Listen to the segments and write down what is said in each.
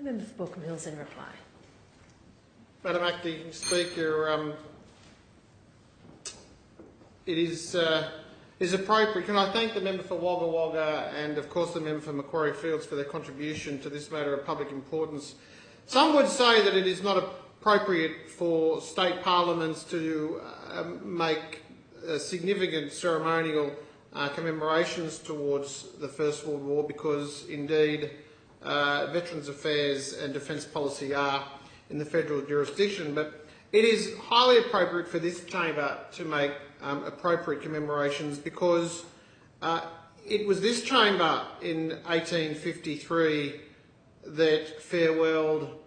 The member for Baulkham Hills in reply. Madam Acting Speaker, it is appropriate. Can I thank the member for Wagga Wagga and, of course, the member for Macquarie Fields for their contribution to this matter of public importance. Some would say that it is not appropriate for state parliaments to make significant ceremonial commemorations towards the First World War because, indeed, Veterans Affairs and Defence Policy are in the federal jurisdiction, but it is highly appropriate for this chamber to make appropriate commemorations because it was this chamber in 1853 that farewelled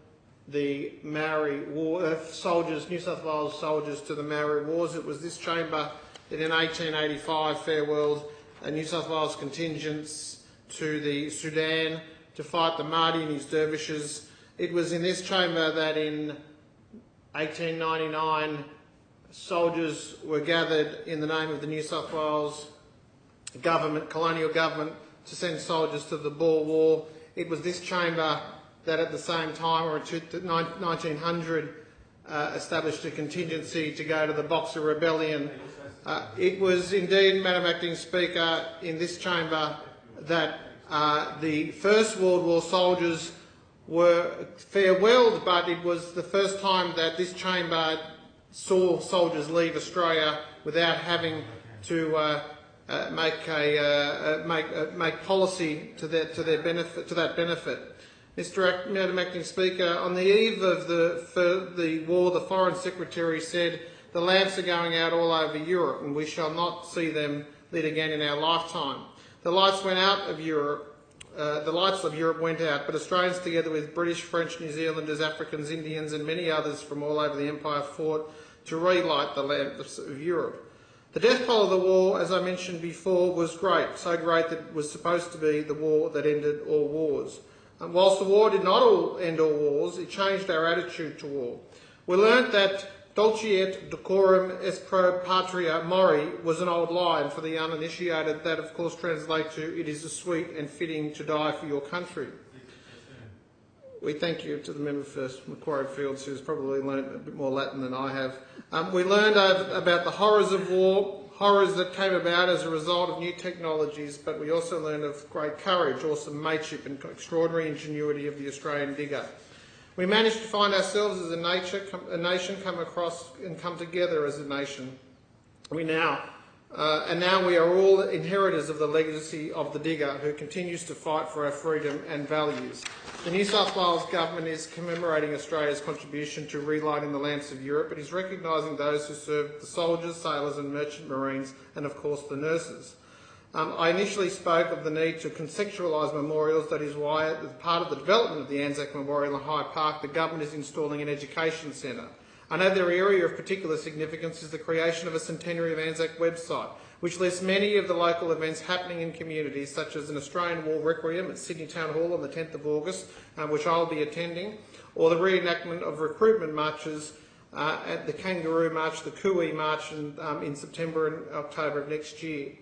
the Maori War soldiers, New South Wales soldiers to the Maori Wars. It was this chamber that in 1885 farewelled New South Wales contingents to the Sudan to fight the Mahdi and his dervishes. It was in this chamber that in 1899 soldiers were gathered in the name of the New South Wales government, colonial government, to send soldiers to the Boer War. It was this chamber that at the same time, or in 1900, established a contingency to go to the Boxer Rebellion. It was indeed, Madam Acting Speaker, in this chamber that the First World War soldiers were farewelled, but it was the first time that this chamber saw soldiers leave Australia without having to make policy to that benefit. Madam Acting Speaker, on the eve of the war, the Foreign Secretary said the lamps are going out all over Europe and we shall not see them lit again in our lifetime. The lights went out of Europe. The lights of Europe went out, but Australians, together with British, French, New Zealanders, Africans, Indians and many others from all over the Empire, fought to relight the lamps of Europe. The death toll of the war, as I mentioned before, was great, so great that it was supposed to be the war that ended all wars. And whilst the war did not end all wars, it changed our attitude to war. We learnt that Dulciet decorum est pro patria mori was an old line. For the uninitiated, that of course translates to "it is sweet and fitting to die for your country." We thank you to the member for Macquarie Fields, who's probably learnt a bit more Latin than I have. We learned about the horrors of war, horrors that came about as a result of new technologies, but we also learned of great courage, awesome mateship and extraordinary ingenuity of the Australian digger. We managed to find ourselves as a nation come across and come together as a nation. And now we are all inheritors of the legacy of the digger who continues to fight for our freedom and values. The New South Wales Government is commemorating Australia's contribution to relighting the lamps of Europe. It is recognising those who served, the soldiers, sailors and merchant marines, and of course the nurses. I initially spoke of the need to conceptualise memorials. That is why, as part of the development of the Anzac Memorial in Hyde Park, the government is installing an education centre. Another area of particular significance is the creation of a Centenary of Anzac website, which lists many of the local events happening in communities, such as an Australian War Requiem at Sydney Town Hall on the 10th of August, which I'll be attending, or the reenactment of recruitment marches at the Kangaroo March, the Kui March in September and October of next year.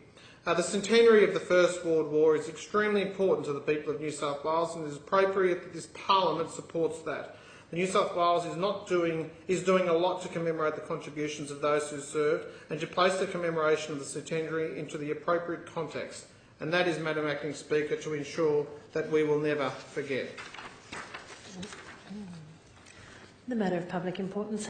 The centenary of the First World War is extremely important to the people of New South Wales, and it is appropriate that this Parliament supports that. The New South Wales is doing a lot to commemorate the contributions of those who served and to place the commemoration of the centenary into the appropriate context. And that is, Madam Acting Speaker, to ensure that we will never forget. The matter of public importance